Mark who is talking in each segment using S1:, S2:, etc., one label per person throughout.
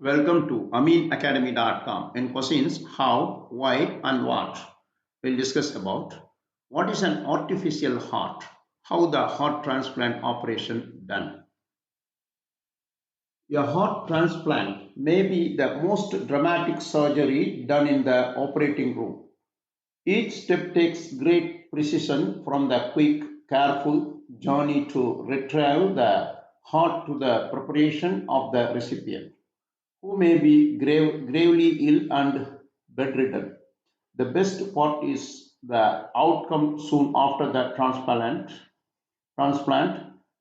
S1: Welcome to aminacademy.com. In questions how, why, and what, we'll discuss about what is an artificial heart, how the heart transplant operation done. A heart transplant may be the most dramatic surgery done in the operating room. Each step takes great precision from the quick, careful journey to retrieve the heart to the preparation of the recipient, who may be gravely ill and bedridden. The best part is the outcome soon after the transplant,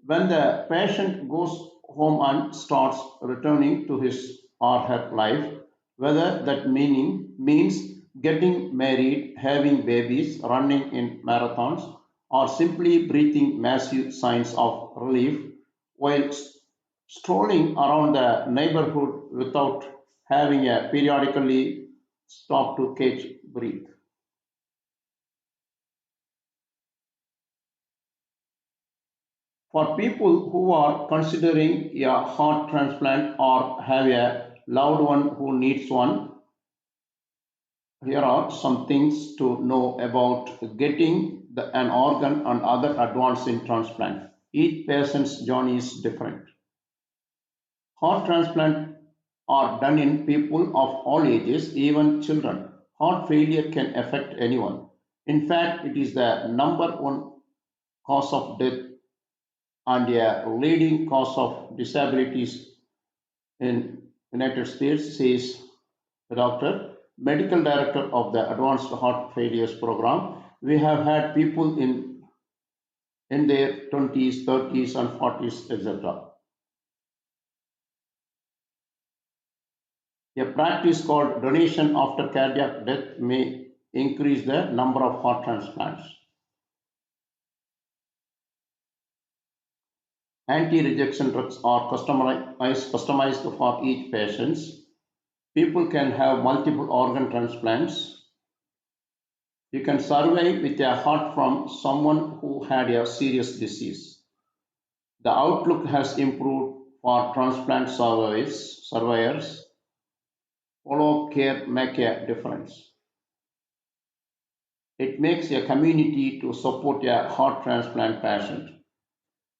S1: when the patient goes home and starts returning to his or her life, whether that meaning means getting married, having babies, running in marathons, or simply breathing massive signs of relief while strolling around the neighborhood without having a periodically stop to catch breath. For people who are considering a heart transplant or have a loved one who needs one, here are some things to know about getting an organ and other advances in transplant. Each patient's journey is different. Heart transplant are done in people of all ages, even children. Heart failure can affect anyone. In fact, it is the number one cause of death and a leading cause of disabilities in United States, says the doctor, medical director of the Advanced Heart Failures Program. We have had people in their 20s, 30s, and 40s, etc. A practice called donation after cardiac death may increase the number of heart transplants. Anti-rejection drugs are customized for each patient. People can have multiple organ transplants. You can survive with a heart from someone who had a serious disease. The outlook has improved for transplant survivors. Follow-up care make a difference. It makes a community to support a heart transplant patient.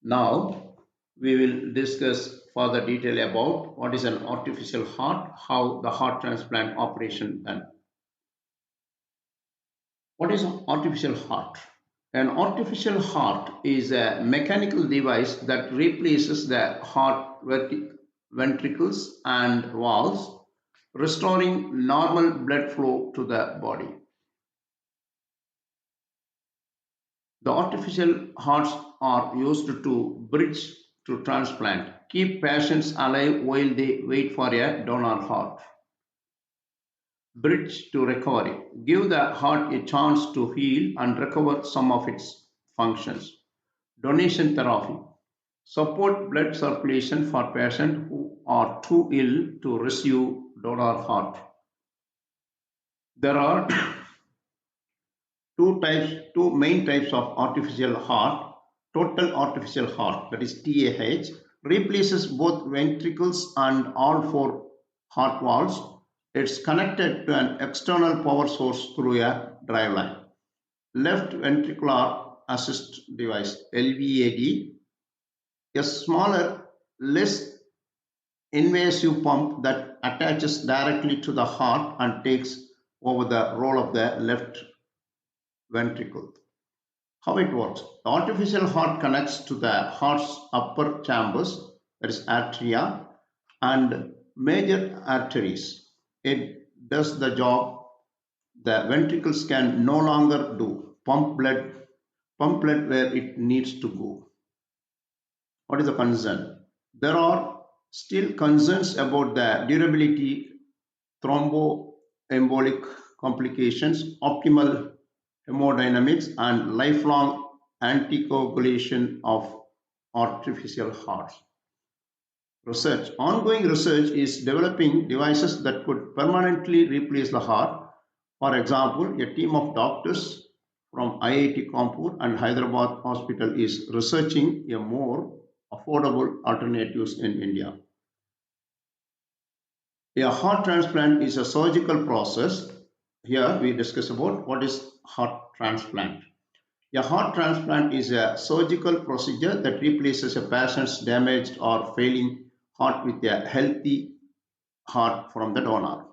S1: Now, we will discuss further detail about what is an artificial heart, how the heart transplant operation done. What is an artificial heart? An artificial heart is a mechanical device that replaces the heart ventricles and valves, restoring normal blood flow to the body. The artificial hearts are used to bridge to transplant, keep patients alive while they wait for a donor heart. Bridge to recovery, give the heart a chance to heal and recover some of its functions. Donation therapy, support blood circulation for patients who are too ill to receive donor heart. There are two main types of artificial heart. Total artificial heart, that is TAH, replaces both ventricles and all four heart valves. It's connected to an external power source through a driveline. Left ventricular assist device, LVAD, a smaller, less invasive pump that attaches directly to the heart and takes over the role of the left ventricle. How it works? The artificial heart connects to the heart's upper chambers, that is atria, and major arteries. It does the job the ventricles can no longer do, pump blood where it needs to go. What is the concern? There are still concerns about the durability, thromboembolic complications, optimal hemodynamics, and lifelong anticoagulation of artificial hearts. Research. Ongoing research is developing devices that could permanently replace the heart. For example, a team of doctors from IIT Kanpur and Hyderabad Hospital is researching a more affordable alternatives in India. A heart transplant is a surgical process. Here we discuss about what is heart transplant. A heart transplant is a surgical procedure that replaces a patient's damaged or failing heart with a healthy heart from the donor.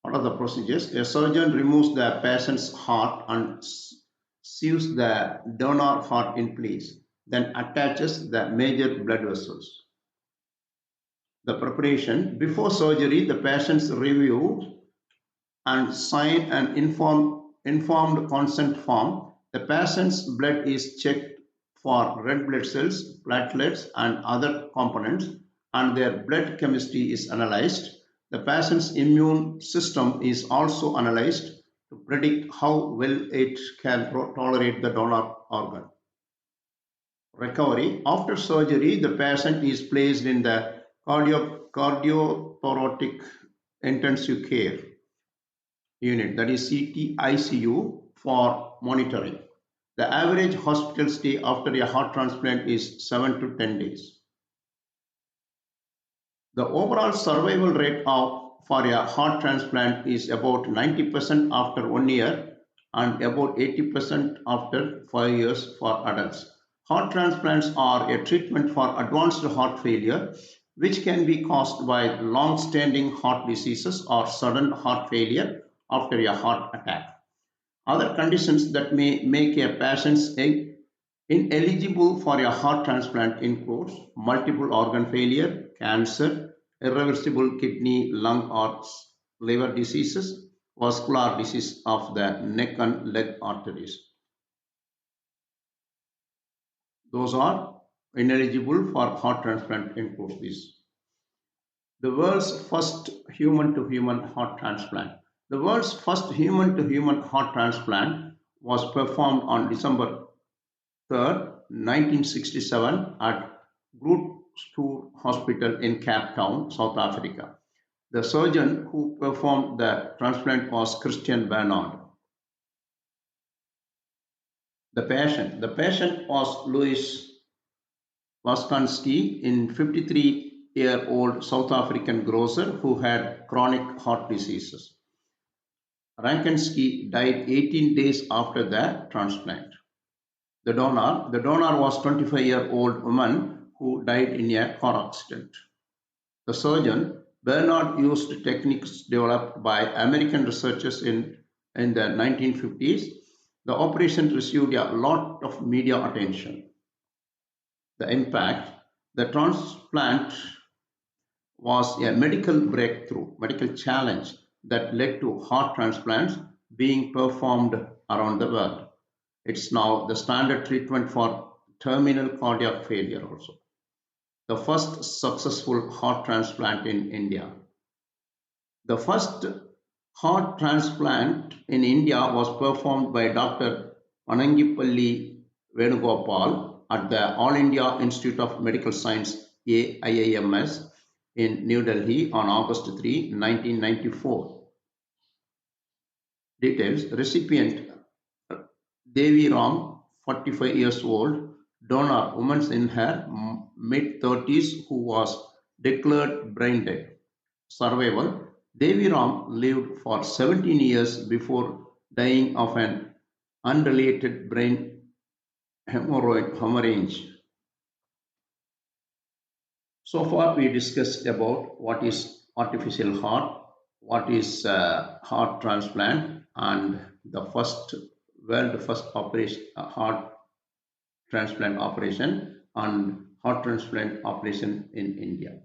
S1: What are the procedures? A surgeon removes the patient's heart and sews the donor heart in place, then attaches the major blood vessels. The preparation before surgery, the patient's review and sign an informed consent form. The patient's blood is checked for red blood cells, platelets, and other components, and their blood chemistry is analyzed. The patient's immune system is also analyzed to predict how well it can tolerate the donor organ. Recovery after surgery, the patient is placed in the cardiothoracic intensive care unit, that is CTICU, for monitoring. The average hospital stay after a heart transplant is 7 to 10 days. The overall survival rate for a heart transplant is about 90% after 1 year and about 80% after 5 years for adults. Heart transplants are a treatment for advanced heart failure, which can be caused by long standing heart diseases or sudden heart failure after a heart attack. Other conditions that may make a patient ineligible for a heart transplant includes multiple organ failure, cancer, irreversible kidney, lung, or liver diseases, vascular disease of the neck and leg arteries. Those are ineligible for heart transplant includes these. The world's first human to human heart transplant. The world's first human to human heart transplant was performed on December 3rd, 1967 at Groote Hospital in Cape Town, South Africa. The surgeon who performed the transplant was Christian Bernard. The patient was Louis Waskanski, in 53-year-old South African grocer who had chronic heart diseases. Rankinski died 18 days after the transplant. The donor was 25-year-old woman who died in a car accident. The surgeon, Bernard, used techniques developed by American researchers in the 1950s. The operation received a lot of media attention. The impact, the transplant was a medical challenge that led to heart transplants being performed around the world. It's now the standard treatment for terminal cardiac failure also. The first successful heart transplant in India. The first heart transplant in India was performed by Dr. Panangipalli Venugopal at the All India Institute of Medical Science AIIMS in New Delhi on August 3, 1994. Details: recipient Devi Ram, 45 years old, donor woman in her mid 30s who was declared brain dead. Survival: Devi Ram lived for 17 years before dying of an unrelated brain hemorrhage. So far, we discussed about what is artificial heart, what is heart transplant, and the first operation, heart transplant operation, and heart transplant operation in India.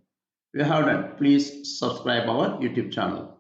S1: If you have done, please subscribe our YouTube channel.